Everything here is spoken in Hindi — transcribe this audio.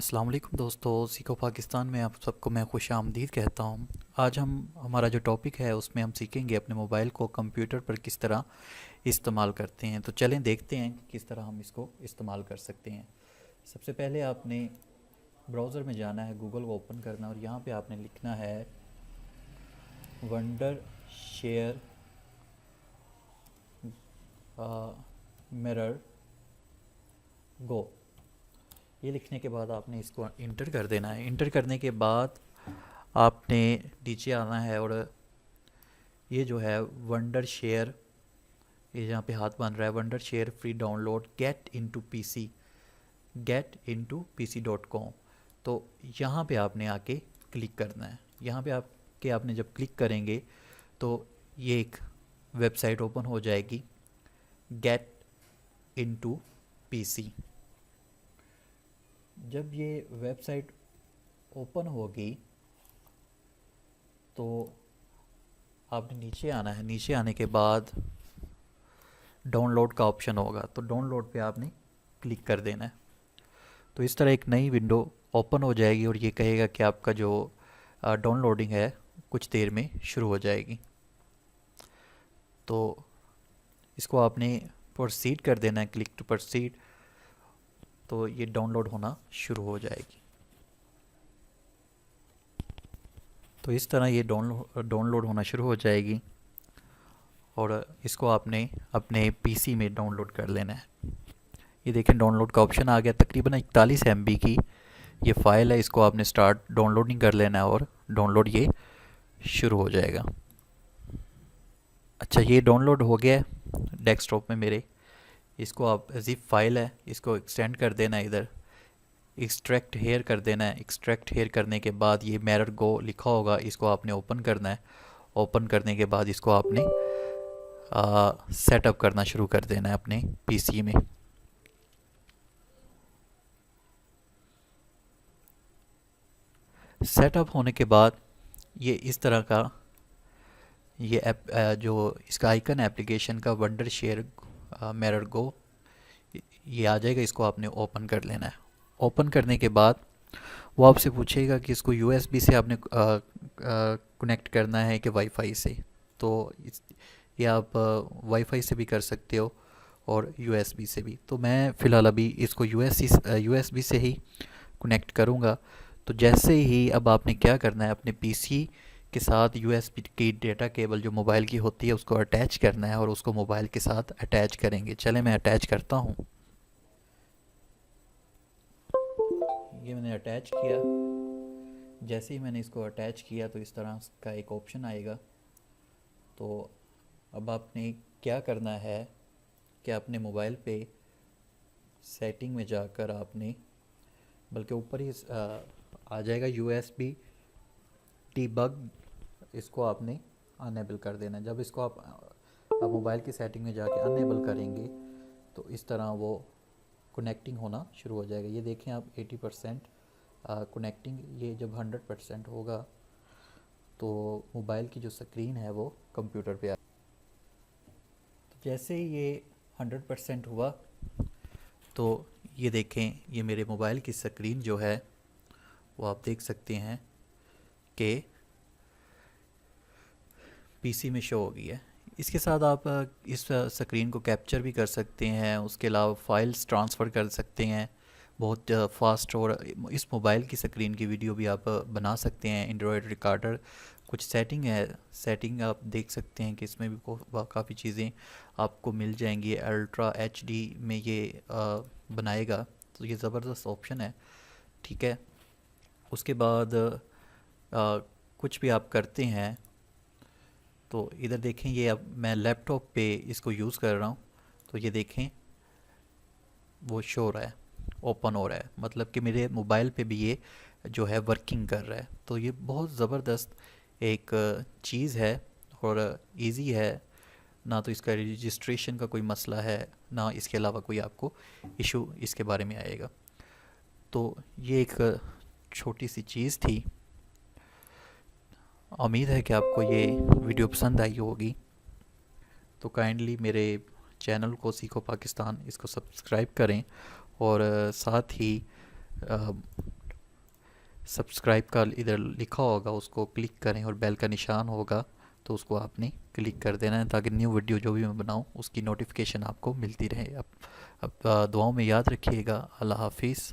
अस्सलाम वालेकुम दोस्तों, सीखो पाकिस्तान में आप सबको मैं खुश आमदीद कहता हूँ। आज हम हमारा जो टॉपिक है उसमें हम सीखेंगे अपने मोबाइल को कंप्यूटर पर किस तरह इस्तेमाल करते हैं। तो चलें देखते हैं कि किस तरह हम इसको इस्तेमाल कर सकते हैं। सबसे पहले आपने ब्राउज़र में जाना है, गूगल को ओपन करना और यहाँ पे आपने लिखना है वंडर शेयर मिरर गो। ये लिखने के बाद आपने इसको इंटर कर देना है। इंटर करने के बाद आपने नीचे आना है और ये जो है वंडर शेयर, ये जहाँ पे हाथ बन रहा है wonder share free download get into pc.com। तो यहाँ पे आपने आके क्लिक करना है। यहाँ पे आके आपने जब क्लिक करेंगे तो ये एक वेबसाइट ओपन हो जाएगी, गेट इनटू पीसी। जब ये वेबसाइट ओपन होगी तो आपने नीचे आना है। नीचे आने के बाद डाउनलोड का ऑप्शन होगा, तो डाउनलोड पे आपने क्लिक कर देना है। तो इस तरह एक नई विंडो ओपन हो जाएगी और ये कहेगा कि आपका जो डाउनलोडिंग है कुछ देर में शुरू हो जाएगी। तो इसको आपने प्रोसीड कर देना है, क्लिक टू प्रोसीड। तो ये डाउनलोड होना शुरू हो जाएगी। तो इस तरह ये डाउनलोड होना शुरू हो जाएगी और इसको आपने अपने पीसी में डाउनलोड कर लेना है। ये देखें डाउनलोड का ऑप्शन आ गया। तकरीबन 41 MB की ये फ़ाइल है। इसको आपने स्टार्ट डाउनलोडिंग कर लेना है और डाउनलोड ये शुरू हो जाएगा। अच्छा, ये डाउनलोड हो गया है डेस्कटॉप में मेरे। इसको आप ज़िप फाइल है, इसको एक्सटेंड कर देना है, इधर एक्सट्रैक्ट हेयर कर देना है। एक्सट्रैक्ट हेयर करने के बाद ये मिरर गो लिखा होगा, इसको आपने ओपन करना है। ओपन करने के बाद इसको आपने सेटअप करना शुरू कर देना है अपने पीसी में। सेटअप होने के बाद ये इस तरह का ये ऐप जो इसका आइकन एप्लीकेशन का वंडर शेयर मिरर गो ये आ जाएगा। इसको आपने ओपन कर लेना है। ओपन करने के बाद वो आपसे पूछेगा कि इसको यूएसबी से आपने कनेक्ट करना है कि वाईफाई से। तो ये आप वाईफाई से भी कर सकते हो और यूएसबी से भी। तो मैं फ़िलहाल अभी इसको यूएसबी से ही कनेक्ट करूँगा। तो जैसे ही अब आपने क्या करना है, अपने पीसी के साथ यूएसबी की डेटा केबल जो मोबाइल की होती है उसको अटैच करना है और उसको मोबाइल के साथ अटैच करेंगे। चले मैं अटैच करता हूँ। ये मैंने अटैच किया। जैसे ही मैंने इसको अटैच किया तो इस तरह का एक ऑप्शन आएगा। तो अब आपने क्या करना है कि अपने मोबाइल पे सेटिंग में जाकर आपने, बल्कि ऊपर ही आ जाएगा यूएसबी डीबग, इसको आपने अनेबल कर देना है। जब इसको आप मोबाइल की सेटिंग में जाके अनेबल करेंगे तो इस तरह वो कनेक्टिंग होना शुरू हो जाएगा। ये देखें आप 80% कनेक्टिंग। ये जब 100% होगा तो मोबाइल की जो स्क्रीन है वो कंप्यूटर पे आ। तो जैसे ही ये 100% हुआ तो ये देखें, ये मेरे मोबाइल की स्क्रीन जो है वो आप देख सकते हैं कि पीसी में शो हो गई है। इसके साथ आप इस स्क्रीन को कैप्चर भी कर सकते हैं। उसके अलावा फाइल्स ट्रांसफ़र कर सकते हैं बहुत फास्ट। और इस मोबाइल की स्क्रीन की वीडियो भी आप बना सकते हैं। एंड्रॉयड रिकॉर्डर कुछ सेटिंग है, सेटिंग आप देख सकते हैं कि इसमें भी काफ़ी चीज़ें आपको मिल जाएंगी। अल्ट्रा एचडी में ये बनाएगा, तो ये ज़बरदस्त ऑप्शन है। ठीक है, उसके बाद कुछ भी आप करते हैं तो इधर देखें, ये अब मैं लैपटॉप पे इसको यूज़ कर रहा हूँ। तो ये देखें वो शो हो रहा है, ओपन हो रहा है, मतलब कि मेरे मोबाइल पे भी ये जो है वर्किंग कर रहा है। तो ये बहुत ज़बरदस्त एक चीज़ है और इजी है। ना तो इसका रजिस्ट्रेशन का कोई मसला है, ना इसके अलावा कोई आपको इशू इसके बारे में आएगा। तो ये एक छोटी सी चीज़ थी। उम्मीद है कि आपको ये वीडियो पसंद आई होगी। तो काइंडली मेरे चैनल को सीखो पाकिस्तान इसको सब्सक्राइब करें और साथ ही सब्सक्राइब का इधर लिखा होगा, उसको क्लिक करें और बेल का निशान होगा तो उसको आपने क्लिक कर देना है, ताकि न्यू वीडियो जो भी मैं बनाऊँ उसकी नोटिफिकेशन आपको मिलती रहे। अब दुआओं में याद रखिएगा। अल्लाह हाफिज़।